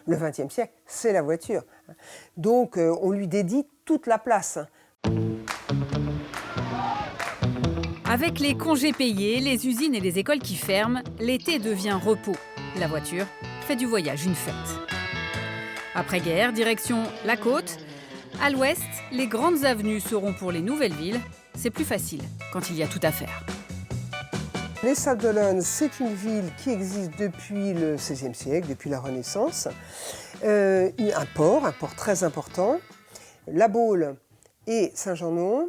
le XXe siècle, c'est la voiture. Donc on lui dédie toute la place. Avec les congés payés, les usines et les écoles qui ferment, l'été devient repos. La voiture fait du voyage une fête. Après-guerre, direction la côte. À l'ouest, les grandes avenues seront pour les nouvelles villes. C'est plus facile quand il y a tout à faire. Les Sables-d'Olonne, c'est une ville qui existe depuis le XVIe siècle, depuis la Renaissance. Un port très important. La Baule et Saint-Jean-de-Mont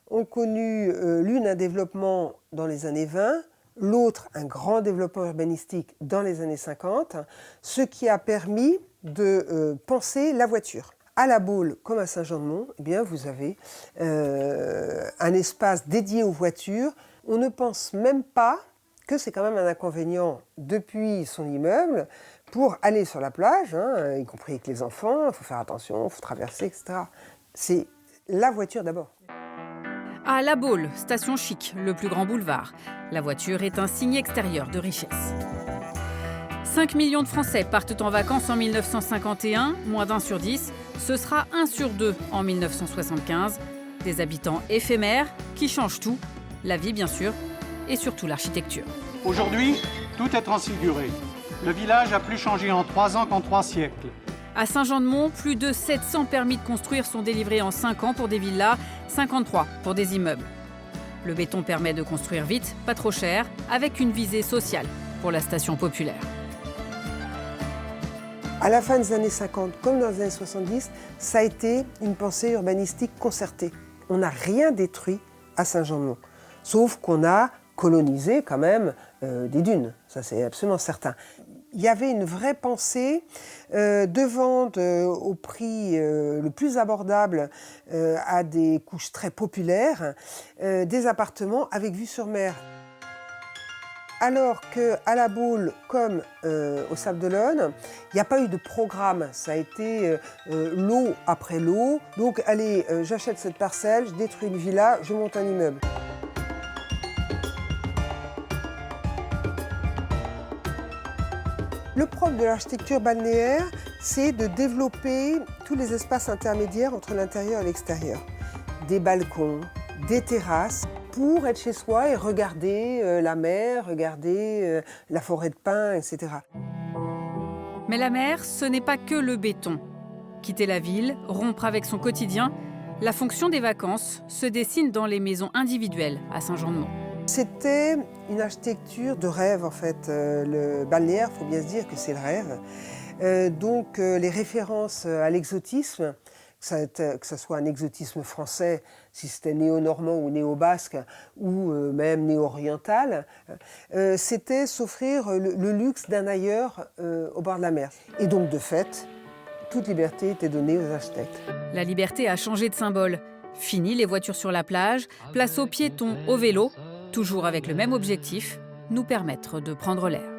ont connu l'une un développement dans les années 20, l'autre un grand développement urbanistique dans les années 50, ce qui a permis de penser la voiture. À La Baule comme à Saint-Jean-de-Mont, eh bien, vous avez un espace dédié aux voitures. On ne pense même pas que c'est quand même un inconvénient depuis son immeuble pour aller sur la plage, y compris avec les enfants, il faut faire attention, il faut traverser, etc. C'est la voiture d'abord. À La Baule, station chic, le plus grand boulevard. La voiture est un signe extérieur de richesse. 5 millions de Français partent en vacances en 1951, moins d'1 sur 10. Ce sera 1 sur 2 en 1975. Des habitants éphémères qui changent tout. La vie, bien sûr, et surtout l'architecture. Aujourd'hui, tout est transfiguré. Le village a plus changé en 3 ans qu'en 3 siècles. À Saint-Jean-de-Mont, plus de 700 permis de construire sont délivrés en 5 ans pour des villas, 53 pour des immeubles. Le béton permet de construire vite, pas trop cher, avec une visée sociale pour la station populaire. À la fin des années 50, comme dans les années 70, ça a été une pensée urbanistique concertée. On n'a rien détruit à Saint-Jean-de-Mont, sauf qu'on a colonisé quand même des dunes, ça c'est absolument certain. Il y avait une vraie pensée de vente au prix le plus abordable à des couches très populaires, des appartements avec vue sur mer. Alors qu'à La Baule, comme au Sables-d'Olonne, il n'y a pas eu de programme. Ça a été lot après lot. Donc, allez, j'achète cette parcelle, je détruis une villa, je monte un immeuble. Le propre de l'architecture balnéaire, c'est de développer tous les espaces intermédiaires entre l'intérieur et l'extérieur. Des balcons, des terrasses, pour être chez soi et regarder la mer, regarder la forêt de pins, etc. Mais la mer, ce n'est pas que le béton. Quitter la ville, rompre avec son quotidien, la fonction des vacances se dessine dans les maisons individuelles à Saint-Jean-de-Mont. C'était une architecture de rêve en fait. Le balnéaire, il faut bien se dire que c'est le rêve. Donc les références à l'exotisme, que ce soit un exotisme français, si c'était néo-normand ou néo-basque, ou même néo-oriental, c'était s'offrir le luxe d'un ailleurs au bord de la mer. Et donc de fait, toute liberté était donnée aux architectes. La liberté a changé de symbole. Fini les voitures sur la plage, place aux piétons, au vélo, toujours avec le même objectif, nous permettre de prendre l'air.